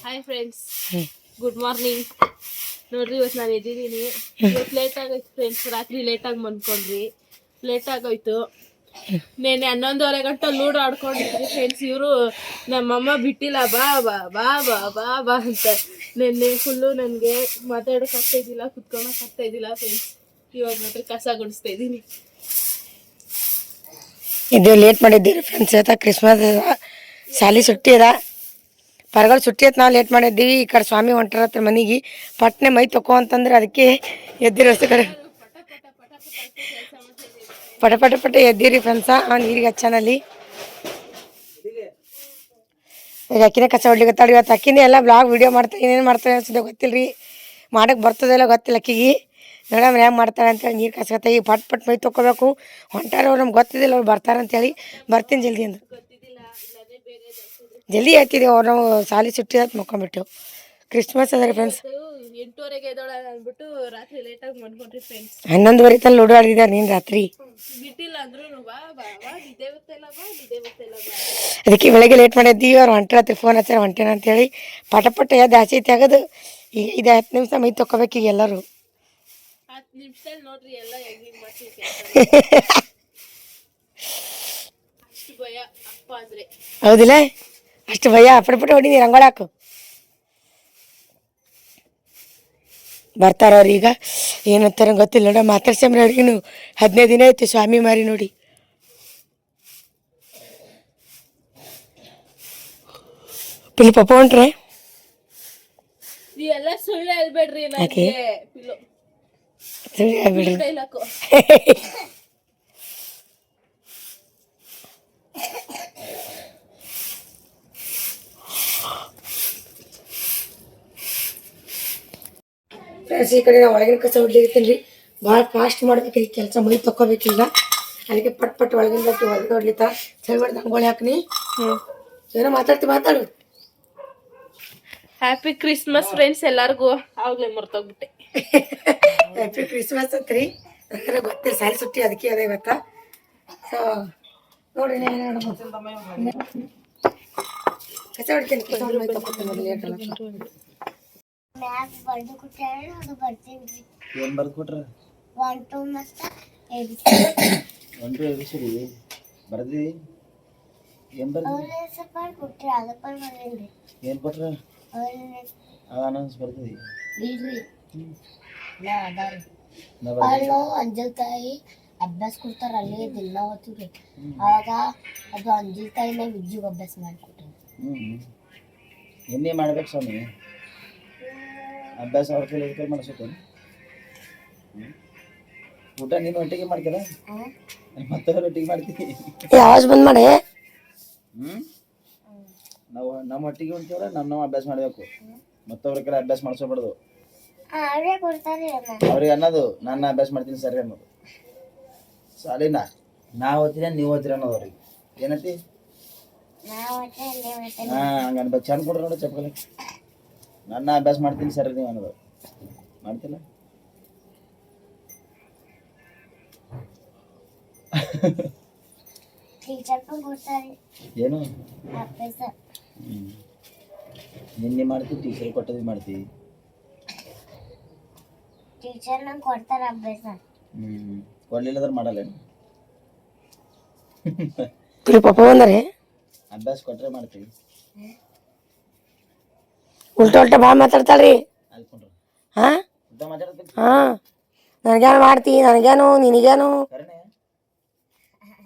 Hi friends, good morning. ನೋಡ್ರಿ ಇವತ್ತು ನಾನು ಎದ್ದಿದ್ದೀನಿ. ಇವತ್ತು ಲೇಟ್ ಆಗೋಯ್ತು ಫ್ರೆಂಡ್ಸ್. ರಾತ್ರಿ ಲೇಟಾಗಿ ಮನ್ಕೊಂಡ್ರಿ, ಲೇಟ್ ಆಗೋಯ್ತು. ನೆನ್ನೆ 11:30 ಗಂಟೆ ಲೂಡೋ ಆಡ್ಕೊಂಡಿದ್ರಿ ಫ್ರೆಂಡ್ಸ್. ಇವರು ನಮ್ಮಮ್ಮ ಬಿಟ್ಟಿಲ್ಲ, ಬಾ ಬಾ ಬಾ ಬಾ ಬಾ ಬಾ ಅಂತ. ನೆನ್ನೆ ಫುಲ್ಲು ನನಗೆ ಮಾತಾಡೋಕೆ ಆಗ್ತಾ ಇದ್ದಿಲ್ಲ, ಕುತ್ಕೊಳಕ್ ಆಗ್ತಾ ಇದ್ದಿಲ್ಲ ಫ್ರೆಂಡ್ಸ್. ಇವಾಗ ಮಾತ್ರ ಕಸ ಗುಡಿಸ್ತಾ ಇದ್ದೀನಿ. ಇದು ಲೇಟ್ ಮಾಡಿದ್ದೀರಿ ಫ್ರೆಂಡ್ಸ್. ಇವತ್ತು ಕ್ರಿಸ್ಮಸ್ ಶಾಲೆ ಸುಟ್ಟಿ ಅದ, ಪರಗಳು ಸುಟ್ಟಿ ಐತೆ. ನಾವು ಲೇಟ್ ಮಾಡಿದ್ದೀವಿ. ಈ ಕಡೆ ಸ್ವಾಮಿ ಹೊಂಟರತ್ರ ಮನೆಗೆ. ಪಟ್ನೆ ಮೈ ತೊಕೊ ಅಂತಂದ್ರೆ ಅದಕ್ಕೆ ಎದ್ದಿರಿ. ಹೊಸ ಕಡೆ ಪಟ ಪಟ ಪಟ ಎದ್ದಿರಿ ಫ್ರೆಂಡ್ಸ. ನೀರಿಗೆ ಹಚ್ಚನಲ್ಲಿ ಈಗ ಅಕ್ಕಿನೇ ಕಸ ಹೊಡ್ಲಿಕತ್ತಾಳ. ಇವತ್ತು ಅಕ್ಕಿನೇ ಎಲ್ಲ ಬ್ಲಾಗ್ ವೀಡಿಯೋ ಮಾಡ್ತಾರೆ. ಏನೇನು ಮಾಡ್ತಾರೆ ಅನ್ಸಿದೆ ಗೊತ್ತಿಲ್ಲ ರೀ, ಮಾಡೋಕ್ಕೆ ಬರ್ತದೆಲ್ಲ ಗೊತ್ತಿಲ್ಲ ಅಕ್ಕಿಗೆ. ನೋಡಮ್ಮ ಹೆಂಗೆ ಮಾಡ್ತಾರೆ ಅಂತೇಳಿ ನೀರು ಕಸ್ಕೊತ ಈಗ ಪಟ್ ಪಟ್ ಮೈ ತೊಗೋಬೇಕು. ಹೊಂಟಾರ ಅವ್ರು, ನಮ್ಗೆ ಗೊತ್ತಿದ್ದಿಲ್ಲ ಅವ್ರು ಬರ್ತಾರಂತೇಳಿ. ಬರ್ತೀನಿ ಜಲ್ದಿ ಅಂದ್ರು. ಜಲ್ದಿ ಹೇಳ್ತಿದ್ದೀವಿ ಅವ್ರು. ನಾವು ಶಾಲೆ ಸುಟ್ಟಿ ಆಯ್ತು ಮಕ್ಕೊಂಬಿಟ್ಟು. ಕ್ರಿಸ್ಮಸ್ ಅದ ರೀ ಫ್ರೆಂಡ್ಸ್. 8:30ಗೆ ಎದ್ದೋಳ ಅಂದ್ಬಿಟ್ಟು ರಾತ್ರಿ ಲೇಟಾಗಿ ಮನ್ಕೊಂಡ್ರಿ ಫ್ರೆಂಡ್ಸ್. 11:30 ತನಕ ಲೂಡೋ ಆಡಿದ್ದಾರೆ ನೀನು ರಾತ್ರಿ. ಬಿಟ್ಟಿಲ್ಲ ಅಂದ್ರು ಬಾ ಬಾ ಬಾ, ನಿದ್ದೆ ಗೊತ್ತಿಲ್ಲ ಬಾ, ನಿದ್ದೆ ಗೊತ್ತಿಲ್ಲ ಬಾ. ಅದಕ್ಕೆ ಬೆಳಗ್ಗೆ ಲೇಟ್ ಮಾಡಿದ್ದೀವಿ. ಅವ್ರು ಹೊಂಟ್ರತ್ರಿ, ಫೋನ್ ಹಚ್ಚಾರ ಹೊಂಟೇನ ಅಂತೇಳಿ. ಪಟ ಪಟ ಎದ್ದು ಆಚೆ ತೆಗೆದು ಈಗ 5 ನಿಮಿಷ ಮೈ ತೊಗೋಬೇಕು ಈಗ ಎಲ್ಲರೂ. 10 ನಿಮಿಷದಲ್ಲಿ ನೋಡ್ರಿ ಎಲ್ಲ ಹೆಂಗ್ ಮಾಡ್ತೀವಿ. ಅಷ್ಟು ಭಯ ಅಪ್ಪ ಅಂದ್ರೆ. ಹೌದಿಲ್ಲ, ಅಷ್ಟು ಭಯ. ಪಟ ಹೊಡೀನಿ ರಂಗೋಳಿ ಹಾಕು. ಬರ್ತಾರವ್ರು ಈಗ. ಏನಂತಾರ ಗೊತ್ತಿಲ್ಲ ನೋಡ. ಮಾತಾಡ್ಸಂಬ್ರಿ ಅವ್ರಿಗಿನ್ನು 15 ದಿನ ಆಯ್ತು ಸ್ವಾಮಿ ಮಾರಿ ನೋಡಿ. ಪಿಲಿ ಪಪ್ಪ ಹೊಂಟ್ರೆ ನೀವೆಲ್ಲ ಸುಳ್ಳು ಹೇಳ್ಬೇಡ್ರಿ. ನನಗೆ ಸುಳ್ಳು ಹೇಳ್ಬೇಡ್ರಿ. ಡೈಲಾಗು ಫ್ರೆಂಡ್ಸ್, ಈ ಕಡೆ ನಾವು ಒಳಗಿನ ಕಸ ಹೊಡ್ಲಿಕತ್ತೀನಿ ರೀ. ಭಾಳ ಫಾಸ್ಟ್ ಮಾಡ್ಬೇಕು ಈ ಕೆಲಸ. ಮೈ ತೊಗೋಬೇಕೀಗ. ಅದಕ್ಕೆ ಪಟ್ ಪಟ್ ಒಳಗಿನ ಹೊರಗಡೆ ಹೊಡ್ಲಿತ್ತ. ಚಳಿ ಹೊಡೆದು ರಂಗೋಳಿ ಹಾಕ್ನಿ. ಏನೋ ಮಾತಾಡು. ಹ್ಯಾಪಿ ಕ್ರಿಸ್ಮಸ್ ಫ್ರೆಂಡ್ಸ್ ಎಲ್ಲರಿಗೂ. ಆವಾಗಲೇ ಮರ್ತೋಗ್ಬಿಟ್ಟೆ. Happy Christmas ಅಂತ್ರಿ. ನನಗೆ ಗೊತ್ತಿಲ್ಲ, ಸಾಲಿ ಸುಟ್ಟಿ ಅದಕ್ಕೆ ಅದೇ ಇವತ್ತ. ಸೊ ನೋಡ್ರಿ, ಕಸ ಹೊಡ್ತೀನಿ. ಮೈ ತೊಗೊತೀನಿ ಲೇಟ್ ಅಲ್ಲ. ಏನ್ ಬರ್ದು ಕೊಟ್ರ? 1 2 ಬರ್ದಿ. ಏನ್ ಬರ್ದಿ? ಏನ್ ಕೊಟ್ರ? ಅನೌನ್ಸ್ ಬರ್ದಿ. ಅಂಜಲ್ತಾಯಿ ಅಭ್ಯಾಸ ಕೊಡ್ತಾರ, ಅಲ್ಲೇ ದಿನ ಓದ್ತೀವಿ. ಅವಾಗ ಅದು ಅಂಜಲ್ತಾಯಿನ ವಿಜ್ಜಿಗೆ ಅಭ್ಯಾಸ ಮಾಡಿಕೊಟ್ರು. ಎನ್ನೇ ಮಾಡ್ಬೇಕು ಸ್ವಾಮಿ ಅಭ್ಯಾಸ. ಅವ್ರ ಕೈಲಿ ಮಾಡಿಸುತ್ತೆ. ಊಟ ನೀನು ಒಟ್ಟಿಗೆ ಮಾಡ್ತೀರ, ಮತ್ತವ್ರ ಒಟ್ಟಿಗೆ ಮಾಡ್ತೀವಿ. ಆವಾಜ್ ಬಂದ್ ಮಾಡಿ. ನಾವು ನಮ್ಮ ಒಟ್ಟಿಗೆ ಉಂಟೇವ್ರ ನಾವು ಅಭ್ಯಾಸ ಮಾಡ್ಬೇಕು. ಮತ್ತವ್ರ ಕಡೆ ಅಭ್ಯಾಸ ಮಾಡಿಸೋಬಾರ್ದು. ಅವ್ರಿಗೆ ಅನ್ನೋದು ನಾನು ಅಭ್ಯಾಸ ಮಾಡ್ತೀನಿ ಸರಿ ಅನ್ನೋದು. ಸಾಲಿನ ನಾವು ಓದ್ತೀನಿ ನೀವು ಓದ್ತೀರ ಅನ್ನೋದು ಅವ್ರಿಗೆ. ಏನಂತಿ? ಹಂಗ ಅನ್ಬೇಕು. ಚಂದ ಕೊಡ್ರಿ ನೋಡು ಚಪ್ಪಲಿ. ನನ್ನ ಅಭ್ಯಾಸ ಮಾಡ್ತೀನಿ ಸರಿ ನೀವು ಅನ್ನೋದು. ಮಾಡ್ತಿಲ್ಲ? ಏನು ನಿನ್ನೆ ಮಾಡ್ತೀವಿ, ಟೀಚರ್ ಕೊಟ್ಟದ್ದು ಮಾಡ್ತೀವಿ. ಕೊಡ್ಲಿಲ್ಲದ್ರ ಮಾಡಲ್ಲೇನು? ಪಪ್ಪ ಬಂದಾರೆ. ಅಭ್ಯಾಸ ಕೊಟ್ರೆ ಮಾಡ್ತೀವಿ. ಉಲ್ಟಾ ಭಾಳ ಮಾತಾಡ್ತಾಳ್ರಿ. ಅಲ್ಕೊಂಡ್ರು ಹಾ ಉಲ್ಟಾ ಮಾತಾಡ್ತೀನಿ. ನನಗೇನು ಮಾಡ್ತೀವಿ, ನನಗೇನು ನಿನಗೇನು ಕರೆನೆ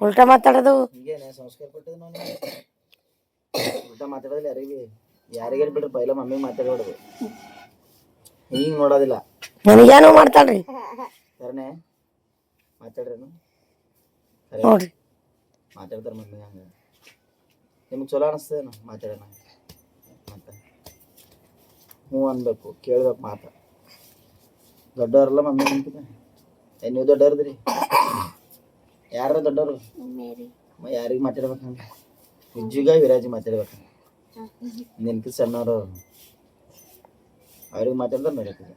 ಉಲ್ಟಾ ಮಾತಾಡೋದು. ಹಿಂಗೇನೆ ಸಂಸ್ಕಾರ ಕೊಟ್ಟಿದ್ದು ನಾನು. ಉಲ್ಟಾ ಮಾತಾಡೋದಿಲ್ಲ ಯಾರಿಗೇನು ಬಿಡ್ರಿ. ಪೈಲ ಮಮ್ಮಿಗೆ ಮಾತಾಡೋದು, ಹಿಂಗೆ ನೋಡೋದಿಲ್ಲ. ನನಗೇನು ಮಾಡ್ತಾಳ್ರಿ. ಕರೆನೆ ಮಾತಾಡ್ರೇನು ನೋಡ್ರಿ, ಮಾತಾಡ್ತಾರೆ ಮಮ್ಮಿಗೆ. ಹಂಗೆ ನಿಮ್ಗೆ ಚಲೋ ಅನಿಸ್ತದೇನು ಮಾತಾಡೋಣ? ಮತ್ತೆ ಹ್ಞೂ ಅನ್ಬೇಕು, ಕೇಳ್ಬೇಕು ಮಾತು. ದೊಡ್ಡವ್ರಲ್ಲ ಮಮ್ಮಿ ನಿಂತಿದ್ದ. ನೀವು ದೊಡ್ಡವ್ರದ್ರಿ? ಯಾರ ದೊಡ್ಡವರು? ಯಾರಿಗೆ ಮಾತಾಡ್ಬೇಕು? ಹಂಗೆ ವಿಜ್ಜಿಗ ವಿರಾಜಿ ಮಾತಾಡ್ಬೇಕು. ನಿನ್ಕಿ ಸಣ್ಣವರು ಅವ್ರಿಗೆ ಮಾತಾಡ್ತಾರೆ ನಡೀತದೆ.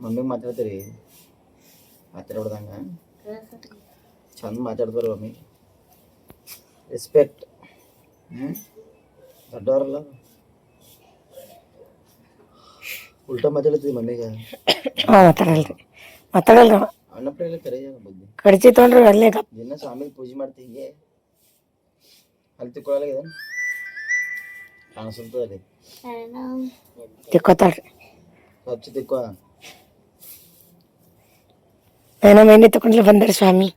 ಮಮ್ಮಿಗೆ ಮಾತಾಡ್ತೀರಿ ಮಾತಾಡ್ಬಿಡ್ದಂಗ. ಚಂದ ಮಾತಾಡ್ತಾರೆ ಮಮ್ಮಿ. ರೆಸ್ಪೆಕ್ಟ್. ದೊಡ್ಡವರಲ್ಲ ಉಲ್ಟಾ ಮಾತಾಡ್ತೀವಿ ಮಮ್ಮಿಗೆ. ಹಾಂ ಮಾತಾಡಲ್ರಿ ಅವ. ಅಣ್ಣಪ್ಪ ಎಲ್ಲ ಕರೆ ಬುದ್ಧಿ ಕಡ್ಚಿ ತೊಗೊಂಡ್ರಿ ಅಲ್ಲೇ ಗಪ್ ದಿನ ಸ್ವಾಮಿಗೆ ಪೂಜೆ ಮಾಡ್ತೀವಿ. ಅಲ್ಲಿ ತಿಕ್ಕೊಳ್ಳಾಗಿದೆ ಕಾಣಿಸುತ್ತದೆ ತಿಕ್ಕೋತಾಳ್ರಿ. ಸ್ವಚ್ಛ ತಿಕ್ಕೋ. ನಮ್ಮ ಎಣ್ಣೆ ತಗೊಂಡ್ಲಿ ಬಂದ್ರಿ ಸ್ವಾಮಿ.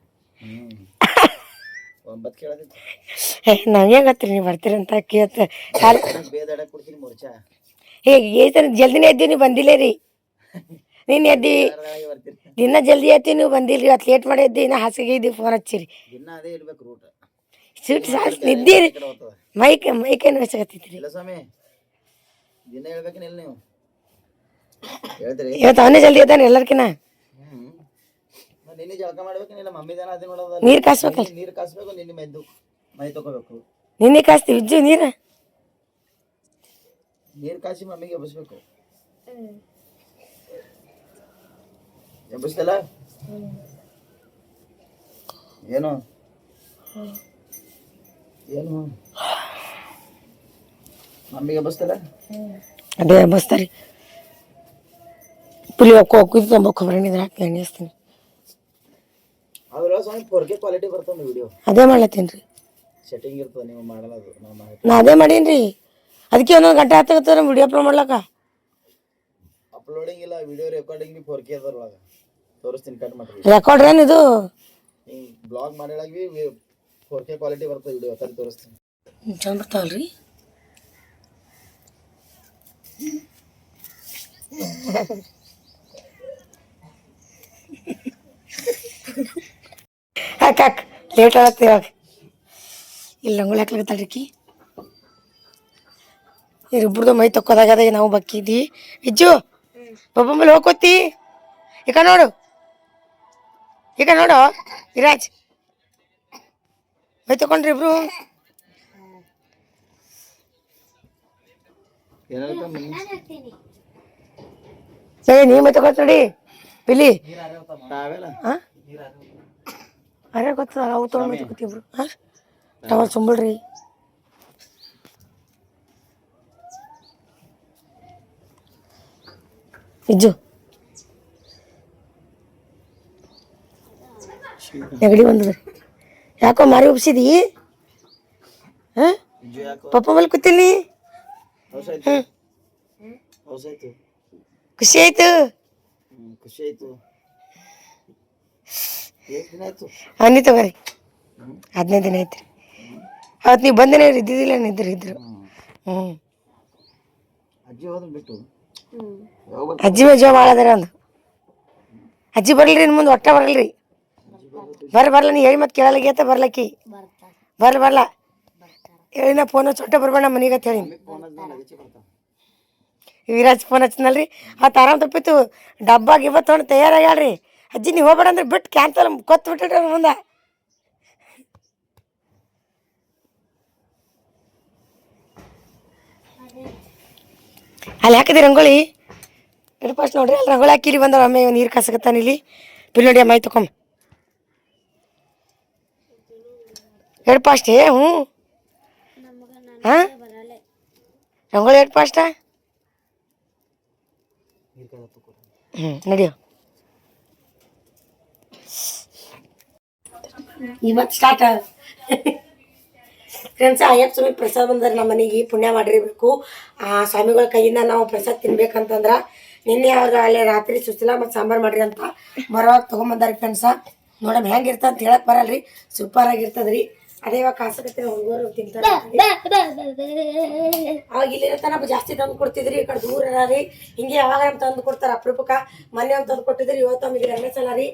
9 ಕೇಳದಿತ್ತು ನಮ್ಗೆ ಗೊತ್ತ್ರಿ ನೀವು ಬರ್ತೀರಂತ ಕೇಳ್ತ ಬೇದಾಡಕ್ ಕೊಡ್ತೀನಿ ಮೂರ್ಛಾ. ಹೇಗೆ ಜಲ್ದಿನೇ ಎದ್ದೀವಿ ನೀವು ಬಂದಿಲ್ಲ ರೀ. ನೀನು ಎದ್ದಿ ಬರ್ತೀರಿ ದಿನ ಜಲ್ದಿ ಎತ್ತೀವಿ ನೀವು ಬಂದಿಲ್ರಿ. ಇವತ್ತು ಲೇಟ್ ಮಾಡಿ ಎದ್ದಿ ಇನ್ನ ಹಾಸಿಗೆ ಇದ್ದೀವಿ ಫೋನ್ ಹಚ್ಚಿರಿ. ದಿನ ಅದೇ ಇರ್ಬೇಕು ರೂಟ್. ಸೀಟ್ ಸಾಕು ನಿದ್ದೀರಿ ಮೈಕೇನು ವೆಚ್ಚಕತ್ತೈತ್ರಿ. ಇಲ್ಲ ಸ್ವಾಮಿ ದಿನ ಹೇಳ್ಬೇಕೇನಿಲ್ಲ ನೀವು ಹೇಳ್ತೀರಿ. ಇವತ್ತು ಅವನೇ ಜಲ್ದಿ ಎದ್ದಾನೆ ಎಲ್ಲರ್ಕಿನ್ನ. ನಿನ್ನೆ ಜಳಕ ಮಾಡ್ಬೇಕೇನಿಲ್ಲ ಮಮ್ಮಿ ಜನ ಅದೇ ನೋಡೋದು. ನೀರು ಕಾಸ್ಬೇಕಲ್ಲ. ನೀರು ಕಾಸ್ಬೇಕು. ನಿನ್ನೆ ಮೈ ತಗೋಬೇಕು. ನಿನ್ನೆ ಕಾಸ್ತೀವಿ ಇಜ್ಜು ನೀರು ಕಾಸಿ ಮಮ್ಮಿಗೆ ಎಬ್ಬಿಸ್ಬೇಕು. ಎಬ್ಬಿಸ್ತಲ್ಲ ಏನು ಏನು ಮಮ್ಮಿಗೆ ಎಬ್ಬಿಸ್ತಲ್ಲ. ಅದೇ ಬಸ್ತಾರಿ ಪುಲಿ ಹೋಗಿದ್ದು ತೊಂಬ ಎಣ್ಣೆ ಹಾಕಿ ಎಣ್ಣೆ ಹಚ್ತೀನಿ. ಅದ್ರೊಳಗೆ ಸ್ವಾಮಿ 4K ಕ್ವಾಲಿಟಿ ಬರ್ತದೆ ವಿಡಿಯೋ. ಅದೇ ಮಾಡ್ಲತ್ತೀನಿ ರೀ. ಸೆಟ್ಟಿಂಗ್ ಇರ್ತದೆ ನೀವು ಮಾಡಲ್ಲ ಅದು. ನಾ ಅದೇ ಮಾಡೀನಿ ರೀ. ಅದಕ್ಕೆ ಒಂದೊಂದು ಗಂಟೆ ಹತ್ತಾಗತ್ತಾರ ವಿಡಿಯೋ ಅಪ್ಲೋಡ್ ಮಾಡ್ಲಕ್ಕ. ಅಪ್ಲೋಡಿಂಗ್ ಇಲ್ಲ ವಿಡಿಯೋ ರೆಕಾರ್ಡಿಂಗ್ ಬಿ 4K ಅದ್ರೊಳಗೆ ತೋರಿಸ್ತೀನಿ. ಕಟ್ ಮಾಡ್ರಿ ರೆಕಾರ್ಡ್ ಏನು ಇದು ಬ್ಲಾಗ್ ಮಾಡಿದಾಗ ಬಿ 4K ಕ್ವಾಲಿಟಿ ಬರ್ತದೆ ವಿಡಿಯೋ ತರ ತೋರಿಸ್ತೀನಿ. ಚಂದ ಬರ್ತಾವಲ್ರಿ. ಹಾಕ್ ಲೇಟ್ ಆಗತ್ತೆ ಇವಾಗ. ಇಲ್ಲಿ ರಂಗೋಲಿ ಹಾಕ್ಲಿಕತ್ತಾಳ್ರಿಕಿ. ಇವ್ರಿಬ್ರದ್ದು ಮೈ ತೊಕ್ಕೋದಾಗದ ನಾವು ಬಕ್ಕಿದ್ವಿ. ಇಜ್ಜು ಒಬ್ಬೊಮ್ಮೆ ಹೋಗ್ಕೋತಿ ಈಗ ನೋಡು ವಿರಾಜ್ ಮೈ ತಕೊಂಡ್ರಿ ಇಬ್ರು. ನೀ ಮೈ ತಗೋತ ನೋಡಿ ಪಿಲಿ. ಹಾಂ ಅರೇ ಗೊತ್ತದ ಅವು ತೊಗೊಂಡು ಮೈ ತಗೋತಿ ಇಬ್ರು. ಹಾಂ ಟವರ್ ಸುಂಬಳ್ರಿ. ಇಜ್ಜು ನೆಗಡಿ ಬಂದದ್ರಿ. ಯಾಕೋ ಮಾರಿ ಉಬ್ಸಿದಿ. ಹಾಂ ಪಪ್ಪ ಮೇಲೆ ಕೂತೀನಿ. ಖುಷಿ ಆಯ್ತು. ಅನ್ನಿ ತಗೋರಿ 15 ದಿನ ಆಯ್ತು ರೀ. ಅವತ್ತು ನೀವು ಬಂದೇನೆ ಇದ್ದಿದ್ದಿಲ್ಲ ಇದ್ರು. ಅಜ್ಜಿ ಮೇಜ ಭಾಳ ಅದಾರ ಒಂದು. ಅಜ್ಜಿ ಬರ್ಲ್ರಿ ಇನ್ನು ಮುಂದೆ ಒಟ್ಟ ಬರಲ್ರಿ. ಬರಲ್ಲ ನೀ ಹೇಳಿ ಮತ್ತೆ ಕೇಳಲಾಗೈತ ಬರ್ಲಕ್ಕಿ ಬರಲ್ಲ ಹೇಳಿ. ನಾ ಫೋನ್ ಹಚ್ಚಿ ಒಟ್ಟ ಬರ್ಬೇಡ ಮನೆಗೆ ಅಂತ ಹೇಳಿ. ವಿರಾಜ್ ಫೋನ್ ಹಚ್ಚಿನಲ್ರಿ ಅವತ್ತು ಆರಾಮ್ ತಪ್ಪಿತ್ತು. ಡಬ್ಬ ಗಿಬ್ಬ ತೊಗೊಂಡು ತಯಾರಾಗ್ಯಾಳ್ರಿ. ಅಜ್ಜಿ ನೀವು ಹೋಗ್ಬೇಡ ಅಂದ್ರೆ ಬಿಟ್ಟು ಕ್ಯಾನ್ಸಲ್ ಕೊತ್ತು ಬಿಟ್ಟಿಟ್ರಿ ಅವ್ರ ಮುಂದೆ. ಅಲ್ಲಿ ಹಾಕಿದೆ ರಂಗೋಲಿ ಇಡು ಫಸ್ಟ್ ನೋಡ್ರಿ. ಅಲ್ಲಿ ರಂಗೋಲಿ ಹಾಕಿರಿ ಬಂದವ ಅಮ್ಮ ನೀರು ಕಾಸಕತ್ತಾನ ಇಲ್ಲಿ. ಬಿಲ್ ನೋಡಿ ಅಮ್ಮ ತಕೊಂಬ ಎರಡು ಫಾಸ್ಟ್. ಹ್ಞೂ ಹಾಂ ರಂಗೋಲಿ ಎರಡು ಫಾಸ್ಟ. ನಡಿಯೋ ಇವತ್ತು ಸ್ಟಾರ್ಟ್ ಫ್ರೆಂಡ್ಸ್. ಅಯ್ಯಪ್ಪ ಸ್ವಾಮಿ ಪ್ರಸಾದ ಬಂದ್ರೆ ನಮ್ಮ ಮನೆಗೆ ಪುಣ್ಯ ಮಾಡಿರ್ಬೇಕು. ಆ ಸ್ವಾಮಿಗಳ ಕೈಯಿಂದ ನಾವು ಪ್ರಸಾದ ತಿನ್ಬೇಕಂತಂದ್ರೆ ನಿನ್ನೆ ಅವ್ರಿಗೆ ಅಲ್ಲೇ ರಾತ್ರಿ ಸುಸ್ತಿಲ್ಲ ಮತ್ತು ಸಾಂಬಾರು ಮಾಡಿರಿ ಅಂತ ಬರೋವಾಗ ತೊಗೊಂಬಂದಾರಿ ಫ್ರೆಂಡ್ಸ. ನೋಡಮ್ ಹೆಂಗಿರ್ತ ಅಂತ ಹೇಳಕ್ ಬರಲ್ರಿ. ಸೂಪರ್ ಆಗಿರ್ತದ್ರಿ. ಅದೇ ಇವಾಗ ಕಾಸಕತ್ತೆ ಹುಡುಗರು ತಿಂತಾರೆ. ಅವಾಗ ಇಲ್ಲಿರತ್ತ ನಾವು ಜಾಸ್ತಿ ತಂದು ಕೊಡ್ತಿದ್ರಿ. ಈ ಕಡೆ ದೂರ ರೀ. ಹಿಂಗೆ ಯಾವಾಗ ನಮ್ಗೆ ತಂದು ಕೊಡ್ತಾರೆ ಅಪರೂಪಕ್ಕೆ. ಮೊನ್ನೆ ಒಂದು ತಂದು ಕೊಟ್ಟಿದ್ರಿ. ಇವತ್ತು ನಮಗೆ ಎರಡನೇ ಸಲ ರೀ.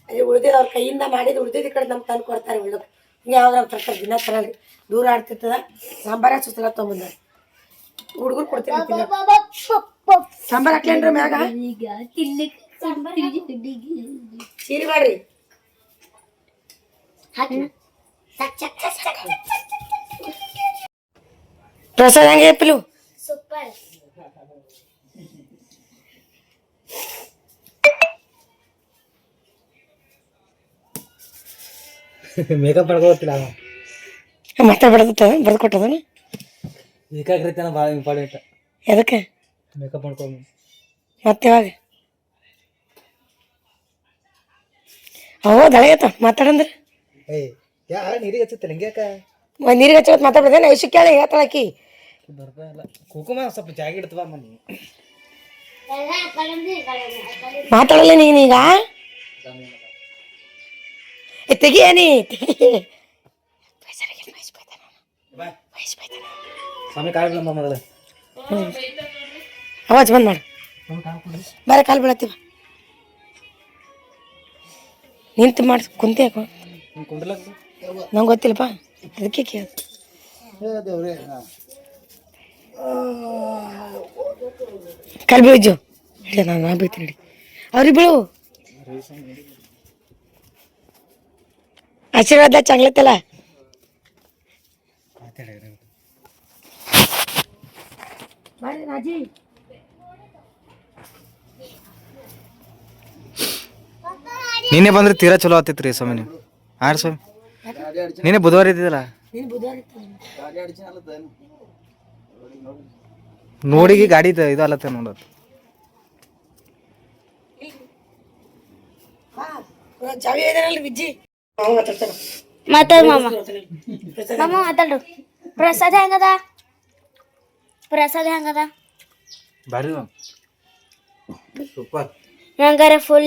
ಅಲ್ಲಿ ಉಳ್ದಿದ್ದು ಅವ್ರ ಕೈಯಿಂದ ಮಾಡಿದ್ದು ಉಳ್ದಿದ್ದು ಈ ಕಡೆ ನಮ್ಗೆ ತಂದು ಕೊಡ್ತಾರೆ ಉಳ್ದು. ಹಿಂಗೆ ಯಾವಾಗ ನಮ್ಮ ತರ್ತಾರೆ ದಿನ ತರಲ್ರಿ. ದೂರ ಆಡ್ತಿರ್ತದ. ಸಾಂಬಾರ ಸುತ್ತಲ ತೊಗೊಂಬಂದಾರ ಹುಡುಗರು ಕೊಡ್ತೀನಿ. ಸಾಂಬಾರು ಹಾಕ್ಲೇನ್ರಿ ಮ್ಯಾಗ ಸೀರೆ ಮಾಡ್ರಿ. ಪ್ರಸಾದ ಹೆಂಗೆ ಪಿಲು ಸೂಪರ್. ಮೇಕಪ್ ಮಾಡ್ಕೋತಿಲ್ಲ ಮಾತಾಡ್ಬಿಡತ್ತ ಬರ್ದು ಕೊಟ್ಟದನು. ಏಕಾಗ್ರತೆನ ಭಾಳ ಇಂಪಾರ್ಟೆಂಟ್. ಎದಕ್ಕೆ ಮೇಕಪ್ ಮಾಡ್ಕೊಂಡು ಮತ್ತೆ ಯಾವಾಗ ದಳೆಯತ್ತ ಮಾತಾಡಂದ್ರೆ ಏಯ್ ಯಾ ನೀರಿಗೆ ಹಚ್ಚುತ್ತೆ ಹಿಂಗ್ಯಾಕ ನೀರಿಗೆ ಹಚ್ಚೋತ್ ಮಾತಾಡ್ದೆ ನಾ ಇಷ್ಟು ಕೇಳಿ ಹೇಳ್ತಾಳಕಿ ಬರ್ತಾ ಇಲ್ಲ ಕುಕುಮ ಸ್ವಲ್ಪ ಜಾಗ ಇಡ್ತವ ಮನಿ ಮಾತಾಡಲ್ಲ ನೀನೀಗ ತೆಗಿಯನಿ ಸ್ವಾಮಿ ಕಾಳು ಮೊದಲ ಅವಾಜ್ ಬಂದ್ ಮಾಡು ಬೇರೆ ಕಾಲು ಬೀಳತ್ತೀವ ನಿಂತು ಮಾಡಿ ಕುಂತೆ ಯಾಕೋ ನಂಗೆ ಗೊತ್ತಿಲ್ಲಪ್ಪ ಅದಕ್ಕೆ ಕೇಳ ದೇವ್ರೆ ಕಾಲು ಬೀಳಜ್ಜು ಹಿಡಿಯ ನಾನು ಬೀಳ್ತೀನಿ ಹಿಡಿ ಅವ್ರಿಗೆ ಬೀಳು ಆಶೀರ್ವಾದ ಚಾಂಗ್ಲತ್ತಲ್ಲ ರಾಜಿ ನೀನೇ ಬಂದ್ರೆ ತೀರಾ ಚಲೋ ಆತಿತ್ತು ರೀ ಸ್ವಾಮಿ ನೀವು ಹಾಂ ರೀ ಸ್ವಾಮಿ ನೀನೇ ಬುಧವಾರ ಇದ್ದಿದ್ದಲ್ಲ ನೋಡಿಗೆ ಗಾಡಿ ಇದು ಅಲ್ಲತ್ತ ನೋಡತ್ ಚಾವಿ ಇದಾರಲ್ಲ ವಿಜ್ಜಿ ಮಾತಾಡು ಮಾಮ ಮಾತಾಡು ಪ್ರಸಾದ ಹೆಂಗದ ಬಾರಿ ಸೂಪರ್ ನಂಗಾರ ಫುಲ್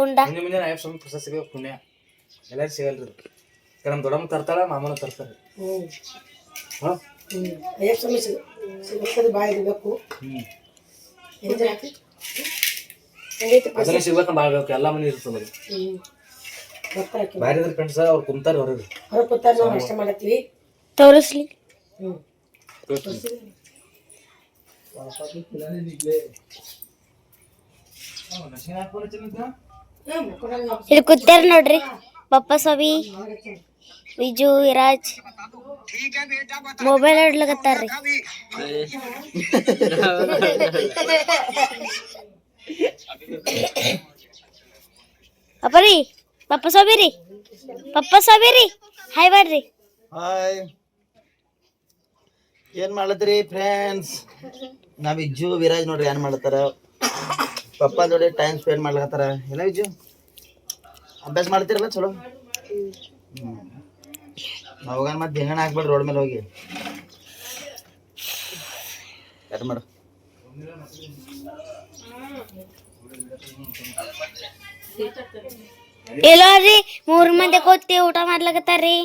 ಉಂಡ ಮುಂಜಾನೆ ಮುಂಜಾನೆ ಸ್ವಾಮಿ ಪ್ರಸಾದ ಸಿಗೋ ಪುಣ್ಯ ಎಲ್ಲರೂ ಸಿಗಲ್ರಿ ನಮ್ಮ ದೊಡ್ಡಮ್ಮ ತರ್ತಾಳ ಮಾಮನ ತರ್ತಾರೆ ಹಾಂ ಅಯ್ಯಪ್ಪ ಸ್ವಾಮಿ ಸಿಗೋದು ಭಾಳ ಇರಬೇಕು ಅದನ್ನೇ ಸಿಗ್ಬೇಕು ಭಾಳ ಬೇಕು ಎಲ್ಲ ಮನೆ ಇರ್ತದೆ ಬಾರಿ ಇದ್ರ ಫ್ರೆಂಡ್ಸ್ ಅವ್ರು ಕುಂತಾರ ಹೊರಗೆ ಹೊರಗೆ ಕೂತಾರ ನಾವು ಅಷ್ಟೇ ಮಾಡತ್ತೀವಿ ತೋರಿಸ್ಲಿ ಇಲ್ಲಿ ಕೂತಾರ ನೋಡ್ರಿ ಪಪ್ಪ ಸವಿ ವಿಜು ವಿರಾಜ್ ಮೊಬೈಲ್ ಆಡ್ಲಕತ್ತಾರ್ರಿ ಅಪ್ಪರಿ ಪಪ್ಪ ಸವಿ ರೀ ಹಾಯ್ ಮಾಡ್ರಿ ಹಾಯ್ ಏನ್ ಮಾಡತ್ರಿ ಫ್ರೆಂಡ್ಸ್ ನಾವ್ ಇಜ್ಜು ವಿರಾಜ್ ನೋಡ್ರಿ ಏನ್ ಮಾಡ್ತಾರ ಪಪ್ಪ ಜೋಡಿ ಟೈಮ್ ಸ್ಪೆಂಡ್ ಮಾಡ್ಲಕತ್ತಾರ ಎಲ್ಲ ಇಜ್ಜು ಅಭ್ಯಾಸ ಮಾಡ್ತಿರಲ್ಲ ಚಲೋ ಅವಾಗ ಮತ್ತೆ ಹೆಂಗಣ ಹಾಕ್ಬೇಡ್ರಿ ರೋಡ್ ಮೇಲೆ ಹೋಗಿ ಕಟ್ ಮಾಡು ಎಲ್ಲೋರಿ 3 ಮಂದಿ ಕೂತಿ ಊಟ ಮಾಡ್ಲಕತ್ತಾರ್ರಿ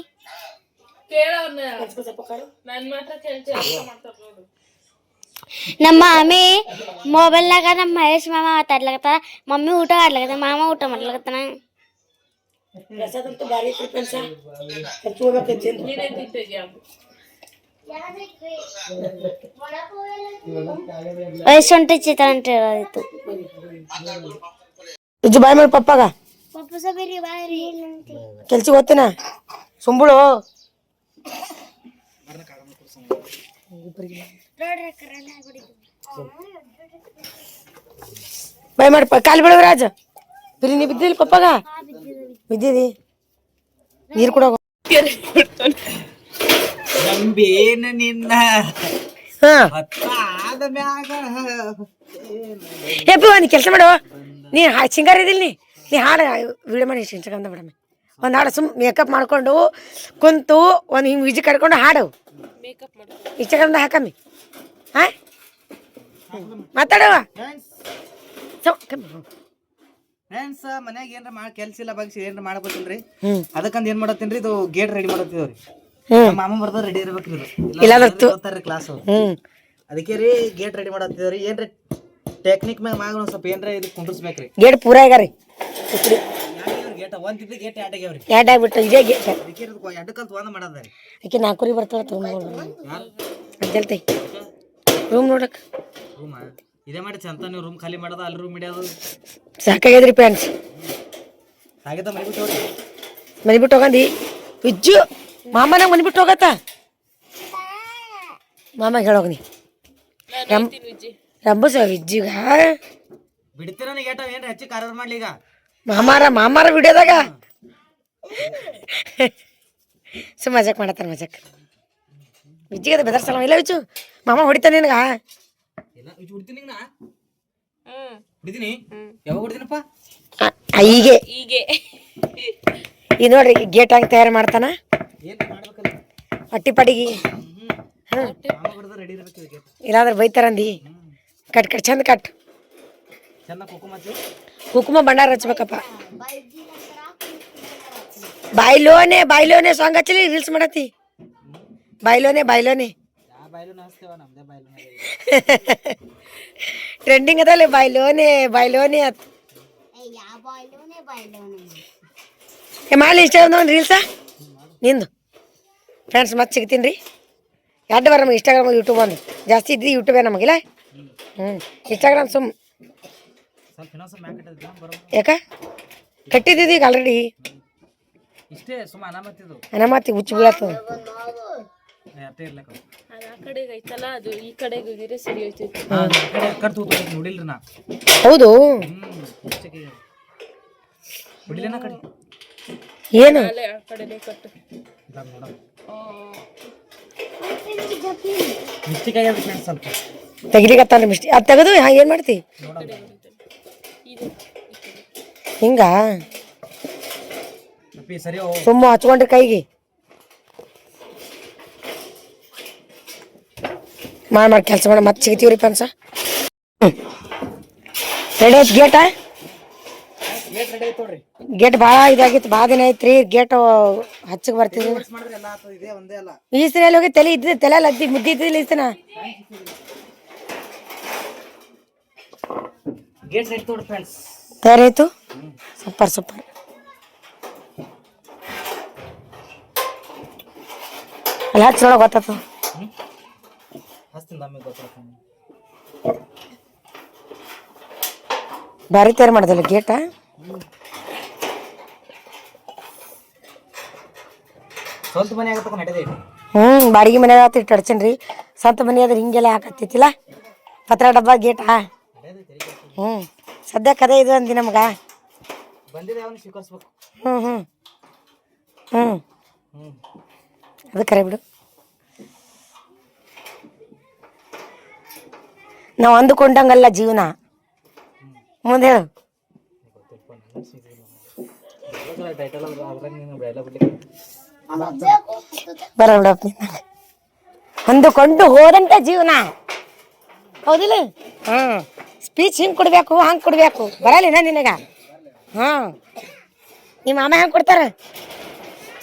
ನಮ್ಮ ಮಾಮಿ ಮೊಬೈಲ್ನಾಗ ನಮ್ಮ ಮಹೇಶ್ ಮಾಮ ಮಾತಾಡ್ಲಕತ್ತಾರ ಮಮ್ಮಿ ಊಟ ಮಾಡ್ಲಕತ್ತ ಮಾಮ ಊಟ ಮಾಡ್ಲಕತ್ತಾನ ಪ್ರಸಾದಂತೂ ಭಾರಿ ಐತ್ರಿ ಫ್ರೆಂಡ್ಸ ಖರ್ಚು ಹೋಗ್ಬೇಕೈತಿ ವಯಸ್ಸೊಂಟ ಚಿತ್ರ ಅಂತ ಹೇಳೋದಿತ್ತು ಇಜ್ಜು ಬಾಯ್ ಮಾಡಿ ಪಪ್ಪಾಗ ಪಪ್ಪ ಸಬೇರಿ ಬಾಯ್ರಿ ಕೆಲ್ಸಕ್ಕೆ ಹೋಗ್ತೇನ ಸುಂಬಳು ಬಾಯ್ ಮಾಡಿ ಕಾಲು ಬಿಡೋ ರಾಜ ಬಿರಿ ನೀ ಬಿದ್ದಿಲ್ಲ ಪಪ್ಪಾಗ ಬಿದ್ದಿದಿ ನೀರು ಕೊಡೋ ನಂಬೇನ ನಿನ್ನ ಹಾ ಆದ ಮ್ಯಾಗ ಏಪ್ಪ ಒಂದು ಕೆಲಸ ಮಾಡುವ ನೀ ಸಿಂಗಾರ ಇದಿಲ್ಲ ನೀ ಹಾಡು ವಿಡಿಯೋ ಮಾಡಿ ಇನ್ಸ್ಟಾಗ್ರಾಮ್ದಾಗ ಮೇಡಮ್ ಒಂದು ಹಾಡು ಸುಮ್ ಮೇಕಪ್ ಮಾಡ್ಕೊಂಡು ಕುಂತು ಒಂದು ಹಿಂಗೆ ವಿಜಿ ಕರ್ಕೊಂಡು ಹಾಡು ಇನ್ಸ್ಟಾಗ್ರಾಮ್ದಾಗ ಹಾಕಮ್ಮಿ ಹಾಂ ಮಾತಾಡುವ ಫ್ರೆಂಡ್ಸ್ ಮನ್ಯಾಗ ಏನ್ರ ಕೆಲ್ಸ ಇಲ್ಲ ಬಗ್ಸಿ ಏನ್ರ ಮಾಡ್ಬೇಕಲ್ರಿ ಅದಕ್ಕಂದ್ ಏನ್ ಮಾಡತ್ತೀನ್ರಿ ಇದು ಗೇಟ್ ರೆಡಿ ಮಾಡತ್ತಿವ್ರಿ ನಮ್ಮ ಮಾಮ ಬರ್ದ ರೆಡಿ ಇರ್ಬೇಕ್ರಿ ಇದು ಕ್ಲಾಸ್ ಅದಕ್ಕೆ ರೀ ಗೇಟ್ ರೆಡಿ ಮಾಡತ್ತಿದ್ರಿ ಏನ್ರಿ ಟೆಕ್ನಿಕ್ ಮ್ಯಾಗ ಮಾಗ ಒಂದ್ ಸ್ವಲ್ಪ ಏನ್ರ ಇದು ಕುಂಡ್ರಿಸ್ಬೇಕ್ರಿ ಗೇಟ್ ಪೂರ ಆಗ್ಯಾರಿ ಗೇಟ್ ಒಂದಿದ್ದು ಗೇಟ್ ಎರಡ್ ಆಗ್ಯಾವ್ರಿ ಎರಡು ಆಗ್ಬಿಟ್ಟು ಇದೇ ಗೇಟ್ ಅದಕ್ಕೆ ಎರಡು ಕಲ್ತು ಒಂದ್ ಮಾಡದ್ರಿ ಆಕೆ ನಾಲ್ಕೂರಿ ಬರ್ತಾವ ಅಂಜಲ್ತೈ ರೂಮ್ ನೋಡಕ್ ರೂಮ ಇದೇ ಮಾಡಿ ಚಂತ ನೀವು ರೂಮ್ ಖಾಲಿ ಮಾಡೋದು ಅಲ್ಲಿ ರೂಮ್ ಹಿಡಿಯೋದು ಸಾಕಾಗ್ಯದ್ರಿ ಪ್ಯಾಂಟ್ಸ್ ಹಾಗಿದ್ದ ಮನೆ ಬಿಟ್ಟು ಹೋಗ್ರಿ ಮನೆ ಬಿಟ್ಟು ಹೋಗಂದಿ ವಿಜ್ಜು ಮಾಮನಾಗ ಮನೆ ಬಿಟ್ಟು ಹೋಗತ್ತ ಮಾಮಾಗ ಹೇಳೋಗ್ನಿ ರಂಬಸ ವಿಜ್ಜಿಗ ಬಿಡ್ತೀರ ಗೇಟ ಏನ್ರ ಹೆಚ್ಚಿ ಕಾರವಾರ ಮಾಡ್ಲಿ ಈಗ ಮಾಮಾರ ವಿಡಿಯೋದಾಗ ಸೊ ಮಜಾಕ್ ಮಾಡತ್ತಾರ ಮಜಾಕ್ ವಿಜ್ಜಿಗೆ ಬೆದರ್ಸಲ್ಲ ಇಲ್ಲ ವಿಜ್ಜು ಮಾಮ ಹೊಡಿತಾನೆ ನಿನಗ ಇಲ್ಲ ಬಿಡ್ತೀನಿ ನಾ ಕುಡಿದೀನಿ. ಯಾವಾಗ ಕುಡಿದೀನಪ್ಪ? ಹೀಗೆ ಹೀಗೆ ಈ ನೋಡ್ರಿ ಗೇಟ್ ಹಂಗೆ ತಯಾರು ಮಾಡ್ತಾನ ಏನ್ ಮಾಡ್ಬೇಕಲ್ಲ? ಅಟ್ಟಿ ಪಡಿಗಿ. ಮಾಮ ಕುಡ್ದ ರೆಡಿ ಇರ್ಬೇಕು ಇದಕ್ಕೆ. ಇಲ್ಲಾಂದ್ರೆ ಬೈತಾರಂದಿ. ಕಟ್ ಕಟ್ ಚಂದ ಕಟ್. ಚಂದ ಕುಕುಮ ಹಚ್ಚಿ ಕುಕುಮ ಬಣ್ಣಾರ ಹಚ್ಬೇಕಪ್ಪ. ಬಾಯ್ಲೋನೆ ಸಾಂಗ್ ಹಚ್ಚಲಿ ರೀಲ್ಸ್ ಮಾಡತಿ. ಬಾಯ್ಲೋನೆ ಯಾವ ಬಾಯ್ಲು ಹಚ್ತೇವ ನಮ್ದೇ ಬಾಯ್ಲು ಟ್ರೆಂಡಿಂಗ್ ಅದಲ್ಲ ಬಾಯ್ಲೋನೆ ಅತ್ ಮಾಡಿ ಇನ್ಸ್ಟಾಗ್ರಾಮ್ ರೀಲ್ಸ ನಿಂದು ಫ್ರೆಂಡ್ಸ್ ಮತ್ತೆ ಸಿಗ್ತೀನಿ ರೀ. ಎರಡು ಬರ ನಮಗೆ ಇನ್ಸ್ಟಾಗ್ರಾಮ್ ಯೂಟ್ಯೂಬ್ ಒಂದು ಜಾಸ್ತಿ ಇದ್ರಿ ಯೂಟ್ಯೂಬೇ ನಮಗಿಲ್ಲ. ಇನ್ಸ್ಟಾಗ್ರಾಮ್ ಸುಮ್ ಸ್ವಲ್ಪ ಇನ್ನೊಂದು ಮ್ಯಾಕ್ ಕಟ್ಟದ ಬರೋ ಯಾಕ ಕಟ್ಟಿದ್ದೀವಿ ಈಗ ಆಲ್ರೆಡಿ. ಇಷ್ಟೇ ಸುಮ್ಮ ಅನಾಮತ್ತಿದು ಅನಾಮತಿ ಹುಚ್ಚು ಬೀಳತ್ತದ. ಅಷ್ಟೇ ಇರ್ಲಕ್ಕ ಅದು ಆ ಕಡೆಗೆ ಐತಲ್ಲ ಅದು ಈ ಕಡೆಗೆ ಹೋಗಿದ್ರೆ ಸರಿ ಹೋಯ್ತೈತಿ. ಕಟ್ ನೋಡಿಲ್ರಿ ನಾ. ಹೌದು ಹೊಡಿಲೇನ ಕಡೆ ಏನು ಅಲ್ಲೇ ಆ ಕಡೆನೇ ಕಟ್ಟು. ಮಿಸ್ಟೇಕ್ ಆಗ್ಯದ ಫ್ರೆಂಡ್ಸ್ ಸ್ವಲ್ಪ. ತೆಗಿಲಿಕತ್ತಾನ ಮಿಸ್ಟಿ ಅದು ತೆಗೆದು ಏನು ಮಾಡ್ತಿ ಹಿಂಗ ಸರಿ ಸುಮ್ಮ ಹಚ್ಕೊಂಡ್ರಿ ಕೈಗೆ ಮಾಡಿ ಕೆಲಸ ಮಾಡಿ ಮತ್ತೆ ಸಿಗ್ತೀವ್ರಿ ಪನ್ಸ. ರೆಡಿ ಆಯ್ತು ಗೇಟ. ಗೇಟ್ ರೆಡಿ ಆಯ್ತು ನೋಡ್ರಿ. ಗೇಟ್ ಭಾಳ ಇದಾಗಿತ್ತು, ಭಾಳ ದಿನ ಐತ್ರಿ ಗೇಟ್ ಹಚ್ಚಗೆ ಬರ್ತಿದ್ವಿ. ಮಾಡಿದ್ರೆ ಎಲ್ಲ ಆತದ ಇದೆ ಒಂದೇ ಅಲ್ಲ. ಈ ಸರಿ ಅಲ್ಲಿ ಹೋಗಿ ತಲೆ ಇದ್ದಿದ್ದು ತಲೆ ಅಲ್ಲಿ ಅದ್ದಿ ಮುದ್ದೆ ಇದ್ದಿಲ್ಲ ಈಸ್ತನ. ಗೇಟ್ ರೆಡಿ ತೋಡ್ರಿ ಫ್ರೆಂಡ್ಸ್. ತಯಾರಾಯ್ತು. ಸೂಪರ್ ಅಲ್ಲಿ ಹಚ್ಚ ನೋಡೋ ಗೊತ್ತಾಯ್ತು. ಹಚ್ತೀನಿ ನಮಗೆ ಗೊತ್ತಾಗ್ತದೆ. ಭಾರಿ ತಯಾರು ಮಾಡೋದಲ್ಲ ಗೇಟ. ಸ್ವಂತ ಮನೆ ಆಗತ್ತಕ ನಡೆದೇ. ಬಾಡಿಗೆ ಮನೆ ಇಟ್ಟು ಅಡ್ಸೇನ್ರಿ. ಸ್ವಂತ ಮನೆ ಆದ್ರೆ ಹಿಂಗೆಲ್ಲ ಹಾಕತ್ತಿತ್ತಿಲ್ಲ ಪತ್ರ ಡಬ್ಬ ಗೇಟ. ಸದ್ಯಕ್ಕೆ ಅದೇ ಇದು ಅಂದಿ ನಮ್ಗೆ. ಬಂದಿದೆ ಅವನು ಸ್ವೀಕರಿಸ್ಬೇಕು. ಅದು ಕರೆ ಬಿಡು. ನಾವು ಅಂದುಕೊಂಡಂಗಲ್ಲ ಜೀವನ. ಮುಂದೆ ಹೇಳು. ಬರ ಬಿಡಪ್ಪ ಅಂದುಕೊಂಡು ಹೋದಂತ ಜೀವನ ಹೌದಿಲ್ಲ. ಸ್ಪೀಚ್ ಹಿಂಗೆ ಕೊಡ್ಬೇಕು ಹಂಗೆ ಕೊಡ್ಬೇಕು ಬರಲ್ಲ ನಿನಗ. ನಿಮ್ಮ ಮಾಮ ಹೆಂಗೆ ಕೊಡ್ತಾರ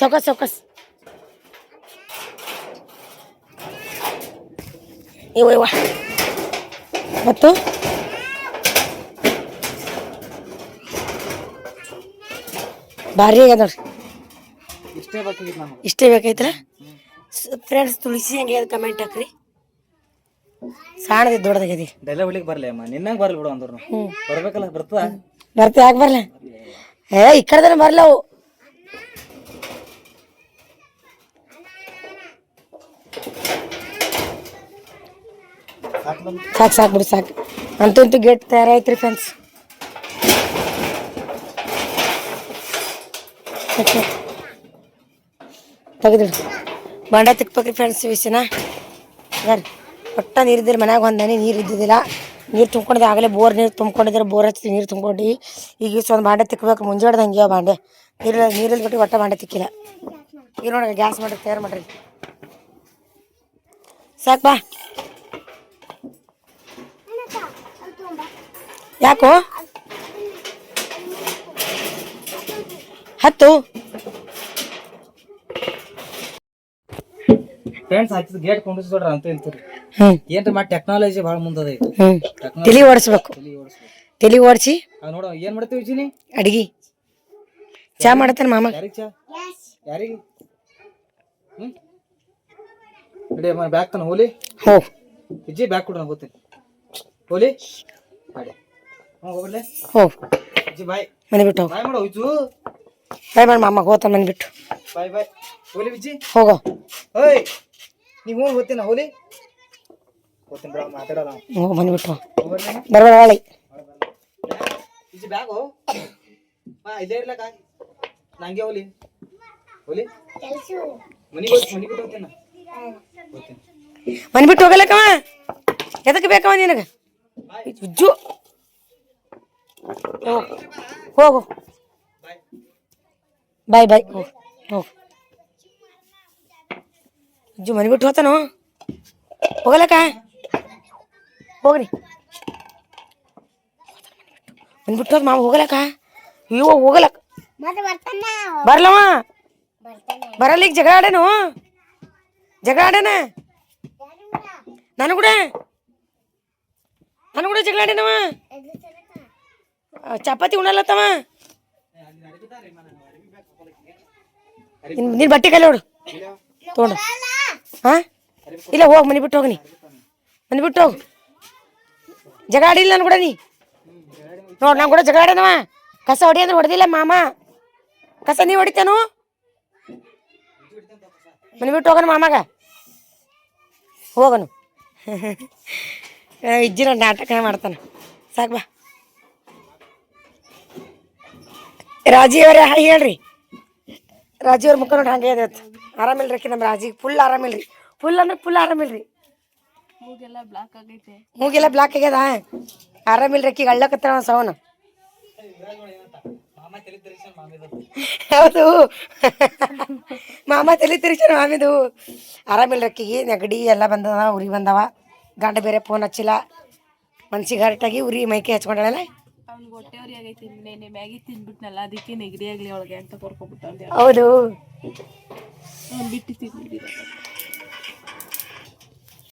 ಚೌಕಸ್ ಇವ ಮತ್ತು ಭಾರಿ ಆಗ್ಯದ ನೋಡ್ರಿ. ಇಷ್ಟೇ ಬೇಕಾಯ್ತಲ್ಲ ಫ್ರೆಂಡ್ಸ್. ತುಳಸಿ ಹಂಗೆ ಕಮೆಂಟ್ ಹಾಕ್ರಿ. ಸಾಣದಿ ದೊಡ್ಡದಾಗ್ಯದಿ. ಡೈಲಾಗ್ ಬಿಡ್ಲಿಕ್ಕೆ ಬರಲ್ಲ ಅಮ್ಮ, ನಿನ್ನಂಗೆ ಬರಲ್ಲ ಬಿಡು ಅಂದ್ರು. ಬರ್ಬೇಕಲ್ಲ ಬರ್ತದ. ಬರ್ತ ಯಾಕೆ ಬರಲ್ಲ? ಈ ಕಡೆದ್ರೆ ಬರಲ್ಲ ಅವು. ಸಾಕು ಬಿಡು ಸಾಕು. ಅಂತೂ ಗೇಟ್ ತಯಾರಾಯ್ತ್ರಿ ಫ್ರೆಂಡ್ಸ್. ತೆಗೆದಿಡು ಬಾಂಡ ತಿಕ್ಬೇಕ್ರಿ ಫ್ರೆಂಡ್ಸ್. ವಿಷಯನ ಬರ್ರಿ ಒಟ್ಟ ನೀರಿದ್ದಿರಿ ಮನ್ಯಾಗ ಒಂದನೇ ನೀರು ಇದ್ದಿದ್ದಿಲ್ಲ. ನೀರು ತುಂಬ್ಕೊಂಡಿದ್ದೆ ಆಗಲೇ ಬೋರ್ ನೀರು ತುಂಬ್ಕೊಂಡಿದ್ರೆ ಬೋರ್ ಹಚ್ಚಿ ನೀರು ತುಂಬ್ಕೊಂಡು ಈಗ ಒಂದು ಬಾಂಡೆ ತಿಕ್ಬೇಕು. ಮುಂಜಾಡ್ದು ಹಂಗೆ ಬಾಂಡೆ ನೀರಲ್ಲಿ ಬಿಟ್ಟು ಒಟ್ಟ ಬಾಂಡೆ ತಿಕ್ಕಿಲ್ಲ. ಈಗ ನೋಡಿ ಗ್ಯಾಸ್ ಮಾಡಿ ತಯಾರು ಮಾಡ್ರಿ ಸಾಕು. ಬಾ ಯಾಕೋ ಹತ್ತು ಫ್ರೆಂಡ್ಸ್ ಹಚ್ಚಿದ ಗೇಟ್ ಕೊಂಡಿಸ್ಕೊಡ್ರಿ ಅಂತ ಹೇಳ್ತೀರಿ. ಏನ್ರಿ ಮಾಡಿ ಟೆಕ್ನಾಲಜಿ ಭಾಳ ಮುಂದದ. ತಲೆ ಓಡಿಸ್ಬೇಕು. ತಲೆ ಓಡಿಸಿ ನೋಡ ಏನ್ ಮಾಡ್ತೀವಿ ವಿಜಿನಿ ಅಡಿಗೆ ಚಾ ಮಾಡತ್ತಾನ ಮಾಮ. ಯಾರಿಗೆ ಬ್ಯಾಗ್ ತಾನ ಹೋಲಿ ವಿಜಿ ಬ್ಯಾಗ್ ಕೊಡ್ರಿ ಗೊತ್ತೀನಿ. ಹೋಲಿ ಹೋಗ್ಬಿಡ್ಲೆ ವಿಜಿ ಬಾಯ್ ಮನೆ ಬಿಟ್ಟು ಹೋಗು. ಬಾಯ್ ಮಾಡೋ ವಿಜು. ಬಾಯ್ ಮಾಡಿ ಮಾಮ ಹೋಗ್ತಾನ ಮನೆ ಬಿಟ್ಟು. ಬಾಯ್ ಹೋಲಿ ವಿಜಿ ಹೋಗೋ. ಓಯ್ ನೀವು ಹೋಗಿ ಹೋಗ್ತೀನ ಹೋಲಿ ಹೋಗ್ತೀನಿ ಬಿಡ ಮಾತಾಡಲ್ಲ. ಹೋಗು ಮನೆ ಬಿಟ್ಟು ಬರ್ಬೇಡ ಹೊಳಿ. ವಿಜಿ ಬ್ಯಾಗು ಇಲ್ಲೇ ಇರ್ಲಕ್ಕ ನಂಗೆ ಹೋಲಿ ಮನೆ ಬಿಟ್ಟು ಹೋಗ್ತೀನಿ. ಮನೆ ಬಿಟ್ಟು ಹೋಗಲಕ್ಕವ ಎದಕ್ಕೆ ಬೇಕವ ನಿನಗೆ? ಉಜ್ಜು ಹೋಗು ಬಾಯ್ ಬಾಯ್ ಹೋಗು ಹೋಗು ಅಜ್ಜು ಮನೆ ಬಿಟ್ಟು ಹೋತಾನು ಹೋಗಲಕ್ಕ ಹೋಗ್ರಿ ಮನೆ ಬಿಟ್ಟು ಹೋದ್ ಮಾವ ಹೋಗಲಕ್ಕ ಅಯ್ಯೋ ಹೋಗಲಕ್ಕ ಮತ್ತೆ ಬರ್ತಾನ ಬರ್ಲವ ಬರ್ತಾನೆ ಬರಲ್ಲ ಈಗ ಜಗಳ ಆಡೇನು ನಾನು ಕೂಡ ಜಗಳ ಆಡೇನವ ಚಪಾತಿ ಉಣ್ಣಲ್ಲತ್ತವ ನೀನು ಬಟ್ಟೆ ಕೈಲಿ ನೋಡು ತೊಗೊಂಡು ಹಾಂ ಇಲ್ಲ ಹೋಗಿ ಮನೆ ಬಿಟ್ಟು ಹೋಗಿ ಮನೆ ಬಿಟ್ಟು ಹೋಗು ಜಗಳ ಆಡಿಲ್ಲ ನಾನು ಕೂಡ ನೀ ನೋಡು ನಾನು ಕೂಡ ಜಗಳ ಆಡೇನವ ಕಸ ಹೊಡಿ ಅಂದ್ರೆ ಹೊಡೆದಿಲ್ಲ ಮಾಮ ಕಸ ನೀವು ಹೊಡಿತೇನು ಮನೆ ಬಿಟ್ಟು ಹೋಗೋಣ ಮಾಮಾಗ ಹೋಗನು ಇಜ್ಜಿನ ನಾಟಕ ಮಾಡ್ತಾನೆ ಸಾಕು ಬಾ ರಾಜಿಯವರೇ ಹಾಯ್ ಹೇಳ್ರಿ ರಾಜಿಯವ್ರ ಮುಖ ನೋಡಿ ಹಂಗೆ ಇದೆ ಆರಾಮಿಲ್ರಿ ನಮ್ಮ ರಾಜಿಗೆ ಫುಲ್ ಆರಾಮಿಲ್ರಿ ಫುಲ್ ಅಂದ್ರೆ ಫುಲ್ ಆರಾಮಿಲ್ರಿ ಮೂಗೆಲ್ಲ ಬ್ಲಾಕ್ ಆಗೈತೆ ಮೂಗೆಲ್ಲ ಬ್ಲಾಕ್ ಆಗ್ಯದ ಆರಾಮಿಲ್ರಿ ಅಕ್ಕಿಗೆ ಅಳ್ಳಕತ್ತಾಳ ಸವನು ಹೌದು ಮಾಮ ತಲೆ ತಿರ್ಚಾರ ಮಾಮಿದು ಆರಾಮಿಲ್ರಿ ಅಕ್ಕಿಗೆ ನೆಗಡಿ ಎಲ್ಲ ಬಂದದ ಉರಿ ಬಂದವ ಗಂಡ ಬೇರೆ ಫೋನ್ ಹಚ್ಚಿಲ್ಲ ಮನ್ಸಿಗೆ ಹರ್ಟಾಗಿ ಉರಿ ಮೈಕೆ ಹಚ್ಕೊಂಡಲ್ಲ ಅವ್ನಿಗೆ ಹೊಟ್ಟೆವ್ರಿ ಆಗೈತಿ ನೆನೆ ಮ್ಯಾಗಿ ತಿಂದ್ಬಿಟ್ನಲ್ಲ ಅದಕ್ಕೆ ನೆಗಡಿ ಆಗಲಿ ಅವಳಿಗೆ ಅಂತ ಕೊರ್ಕೊಬಿಟ್ಟು ಹೌದು ಅವ್ನು ಬಿಟ್ಟು ತಿಂದ್ಬಿಟ್ಟಿರ